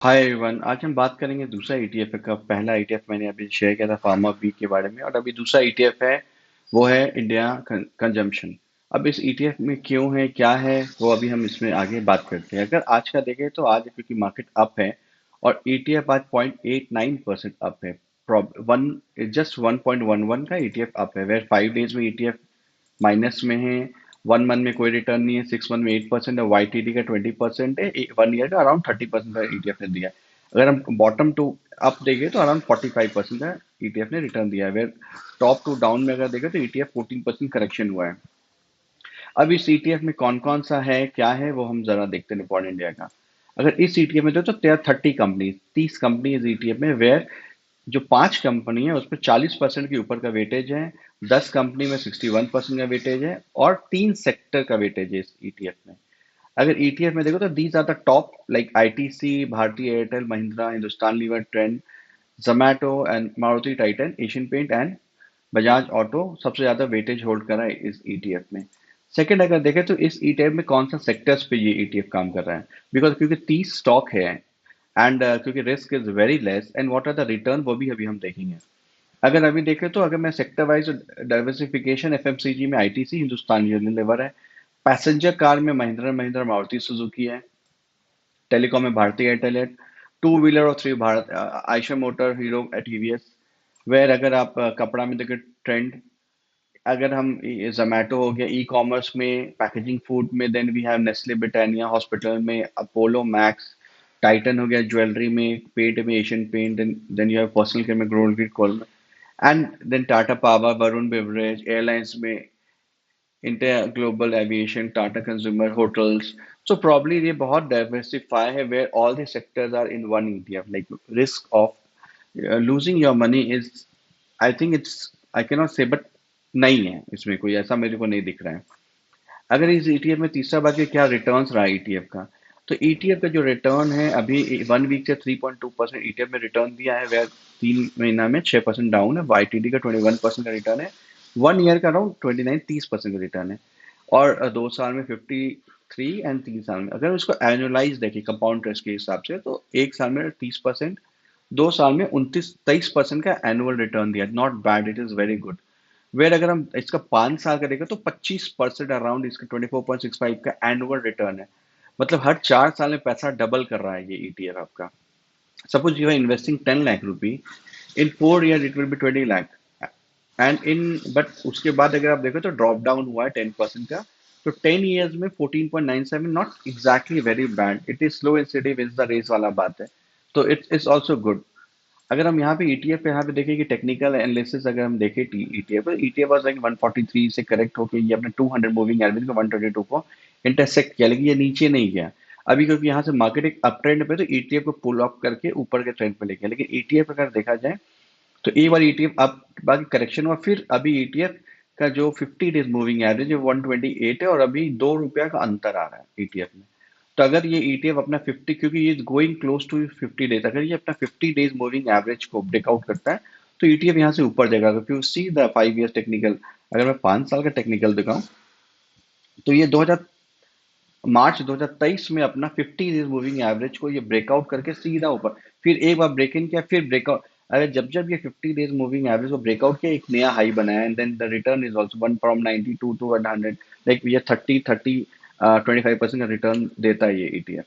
Hi everyone. आज हम बात करेंगे दूसरा ईटीएफ का। पहला ईटीएफ मैंने अभी शेयर किया था फार्मा वी के बारे में, और अभी दूसरा ईटीएफ है वो है इंडिया कंजम्पशन। अब इस ईटीएफ में क्यों है, क्या है, वो अभी हम इसमें आगे बात करते हैं। अगर आज का देखें तो आज क्योंकि मार्केट अप है और ईटीएफ आज 0.89% अप है। वन जस्ट 1.11 का ईटीएफ अप है, वेर 5 डेज में ईटीएफ माइनस में है। 1 मंथ में कोई रिटर्न नहीं है, 6 मंथ में 8% है, वाईटीडी का 20% है, 1 ईयर का अराउंड 30% का ईटीएफ ने दिया है। अगर हम बॉटम टू अप देखें तो अराउंड 45% का ईटीएफ ने रिटर्न दिया है, वेर टॉप टू डाउन में अगर देखें तो ईटीएफ 14% करेक्शन हुआ है। अब इस ईटीएफ में कौन कौन सा है, क्या है, वो हम जरा देखते हैं निपॉन इंडिया का। अगर इस ईटीएफ में तो 30 कंपनी 30 कंपनी इस ईटीएफ में, वेयर जो 5 कंपनी है उस पर 40% के ऊपर का वेटेज है। 10 कंपनी में 61% का वेटेज है और 3 सेक्टर का वेटेज है इस ईटीएफ में। अगर ईटीएफ में देखो तो these are the top, like ITC, Bharti Airtel, Mahindra, Hindustan Lever, Trent, Zomato and Maruti Titan, Asian paint and Bajaj auto सबसे ज्यादा वेटेज होल्ड कर रहा है इस ईटीएफ में। सेकंड अगर देखें तो इस ईटीएफ में कौन सा सेक्टर्स पे ये ईटीएफ काम कर रहा है, बिकॉज क्योंकि 30 स्टॉक है एंड क्योंकि risk is very less and what are the return वो भी अभी हम देखेंगे। अगर अभी देखें तो अगर मैं सेक्टर वाइज डाइवर्सिफिकेशन, एफएमसीजी में आईटीसी, हिंदुस्तान यूनिलीवर है। पैसेंजर कार में महिंद्रा महिंद्रा, मारुति सुजुकी है। टेलीकॉम में भारतीय एयरटेल है। टू व्हीलर और three Bharat Eicher motor, Hero, TVS. Where अगर आप कपड़ा में देखें, ट्रेंड। अगर हम जोमेटो हो गया ई कॉमर्स में, पैकेजिंग फूड में, then we have Nestle, Britannia, hospital में अपोलो मैक्स। टाइटन हो गया ज्वेलरी में, पेंट में Asian paint, then you have personal care में ग्रोल में, and then Tata power, Varun beverage, airlines में inter global aviation, Tata consumer, hotels. So probably ये बहुत डाइवर्सिफाई है, where all the sectors are in one ETF. Like risk of losing your money is, I think it's, I can not से, but नहीं है इसमें कोई ऐसा मेरे को नहीं दिख रहा है। अगर इस ईटीएफ में तीसरा बात ये क्या रिटर्न्स रहा ईटीएफ का, तो ईटीएफ का जो रिटर्न है अभी 1 वीक से 3.2% ईटीएफ में रिटर्न दिया है, वह 3 महीना में 6% डाउन है। वाईटीडी का 21% का रिटर्न है। 1 ईयर का अराउंड 29-30% का रिटर्न है। और 2 साल में 53 एंड 3 साल में, अगर उसको एनुअलाइज देखें कंपाउंड इंटरेस्ट के हिसाब से, तो 1 साल में 30%, 2 साल में 29-23% का एनुअल रिटर्न दिया। Not bad, it is very good. Where अगर हम इसका 5 साल का देखें तो 25% अराउंड इसका 24.65 का एनुअल रिटर्न है। मतलब हर 4 साल में पैसा डबल कर रहा है ये ईटीएफ आपका। Suppose you are investing 10 lakh rupee, in 4 year it will be 20 lakh. And in but उसके बाद अगर आप देखो तो ड्रॉप डाउन हुआ है 10% का। तो 10 ईयर्स में 14.97, not exactly very bad, it is slow and steady wins the race वाला बात है। तो इट इज ऑल्सो गुड। अगर हम यहाँ पे ईटीएफ पे यहाँ पे देखें कि टेक्निकल एनालिसिस अगर हम देखें ईटीएफ पर, ईटीएफ वाज लाइक 143 से करेक्ट होके ये अपने 200 मूविंग एवरेज को 122 को इंटरसेक्ट किया, लेकिन ये नीचे नहीं गया। अभी क्योंकि यहाँ से मार्केट एक अप ट्रेंड पे, तो ईटीएफ को पुल अप करके ऊपर के ट्रेंड पे लेके, लेकिन ईटीएफ अगर देखा जाए तो एक बार ईटीएफ अप, बाकी करेक्शन हुआ, फिर अभी ईटीएफ का जो 50 डेज मूविंग एवरेज है 128 है, और अभी ₹2 का अंतर आ रहा है ईटीएफ में। तो अगर ये ईटीएफ अपना 50, क्योंकि ये गोइंग क्लोज टू 50 डेज, अगर ये अपना 50 डेज मूविंग एवरेज को ब्रेकआउट करता है तो ईटीएफ यहाँ से ऊपर जाएगा। क्योंकि you see the 5 year technical, अगर मैं 5 साल का टेक्निकल दिखाऊं तो ये 2000 मार्च 2023 में अपना 50 डेज मूविंग एवरेज को ये ब्रेकआउट करके सीधा ऊपर, फिर एक बार ब्रेक इन किया, फिर ब्रेकआउट। अगर जब जब ये 50 डेज मूविंग एवरेज को ब्रेकआउट किया, एक नया हाई बनाया, and then the return is also one from 92 to 100, like ये 25% का रिटर्न देता है ये ईटीएफ।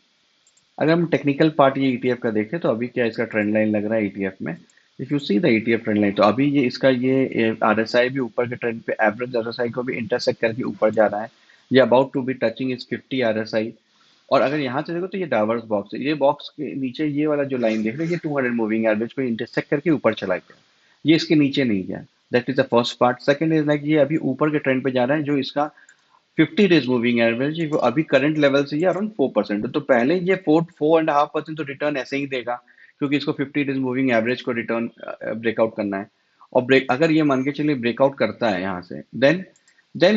अगर हम टेक्निकल पार्ट ये ईटीएफ का देखें तो अभी क्या इसका ट्रेंड लाइन लग रहा है ईटीएफ में। If you see the ETF trend line, तो अभी ये इसका ये आरएसआई भी ऊपर के ट्रेंड पे, एवरेज आरएसआई को भी इंटरसेक्ट करके ऊपर जा रहा है। ये about to be touching is 50 RSI. और अगर यहाँ से देखो तो ये डाइवर्स बॉक्स है, ये बॉक्स के नीचे ये वाला जो लाइन देख रहे हैं ये 200 मूविंग एवरेज को इंटरसेक्ट करके ऊपर चला गया, ये इसके नीचे नहीं गया। That is the first part. Second is like ये अभी ऊपर के ट्रेंड पे जा रहा है, जो इसका 50 डेज मूविंग एवरेज वो अभी करंट लेवल से ये अराउंड 4%। तो पहले ये 4.5% तो रिटर्न ऐसे ही देगा, क्योंकि इसको 50 डेज मूविंग एवरेज को रिटर्न ब्रेकआउट करना है। और ब्रेक अगर ये मान के चलिए ब्रेकआउट करता है यहाँ से, then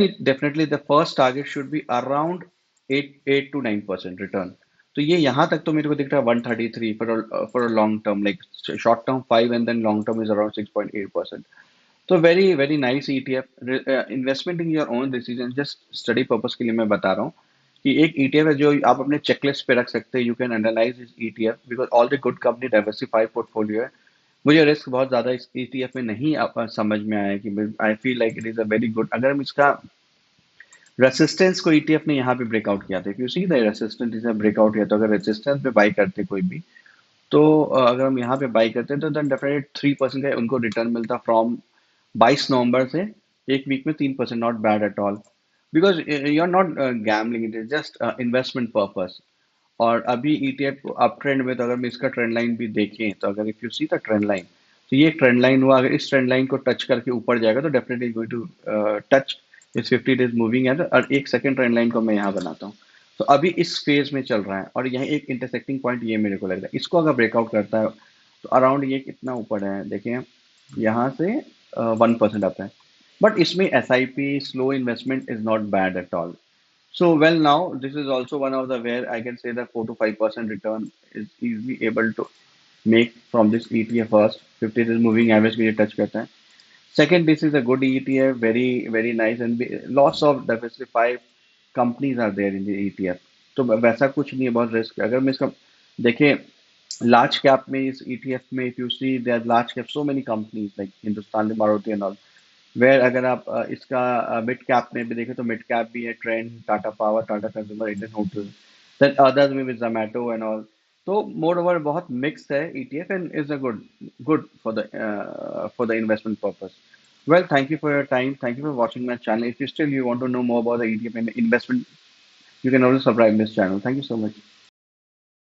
it definitely the first target should be around 8 to 9% return. तो ये यहाँ तक तो मेरे को दिख रहा है 133 for a long term, like short term 5 and then long term is around 6.8%। तो very very nice ETF, investment in your own decision, just study purpose के लिए मैं बता रहा हूँ कि एक ईटीएफ है जो आप अपने चेकलिस्ट पे रख सकते हैं। You can analyse this ETF because all the good company diversified portfolio है। मुझे रिस्क बहुत ज्यादा इस ईटीएफ में नहीं समझ में आया कि I feel like it is a very good. अगर हम इसका रेसिस्टेंस को ईटीएफ ने यहाँ पे ब्रेकआउट किया था, if you see the resistance is breakout किया, तो अगर रेसिस्टेंस पे बाई करते कोई भी, तो अगर हम यहाँ पे बाई करते हैं तो देन डेफिनेट 3% का उनको रिटर्न मिलता फ्रॉम 22 नवंबर से। एक वीक में 3%, not bad at all, because you are not gambling, it is just investment purpose. और अभी ईटीएफ अप ट्रेंड में, तो अगर हम इसका ट्रेंड लाइन भी देखें, तो अगर if you see the trend line, तो ये ट्रेंड लाइन हुआ, अगर इस ट्रेंड लाइन को टच करके ऊपर जाएगा तो डेफिनेटली गोइंग टू टच इस 50 डेज मूविंग एवरेज। और एक सेकंड ट्रेंड लाइन को मैं यहाँ बनाता हूँ, तो अभी इस फेज में चल रहा है और यही एक इंटरसेक्टिंग पॉइंट ये मेरे को लग रहा है। इसको अगर ब्रेकआउट करता है तो अराउंड ये कितना ऊपर है देखें, यहाँ से 1% अप है। बट इसमें S I P slow investment is not bad at all. So well, now this is also one of the where I can say that 4 to 5% return is easily able to make from this ETF first. 50 days moving average के लिए touch करता है. Second, this is a good ETF, very very nice, and lots of diversified companies are there in the ETF. तो वैसा कुछ नहीं है बहुत रिस्क। अगर मैं इसका देखें लार्ज कैप में, इस ETF में if you see there large cap so many companies like Hindustan Maruti and all, where अगर आप इसका मिड कैप में भी देखें तो मिड कैप भी है trend, Tata power, Tata consumer, Indian hotel, than others में भी जोमेटो एंड ऑल। तो मोर ओवर बहुत मिक्स है ETF and is a good good for the investment purpose. Well, thank you for your time. Thank you for watching my channel. If you still you want to know more about the ETF and investment, you can always subscribe this channel. Thank you so much.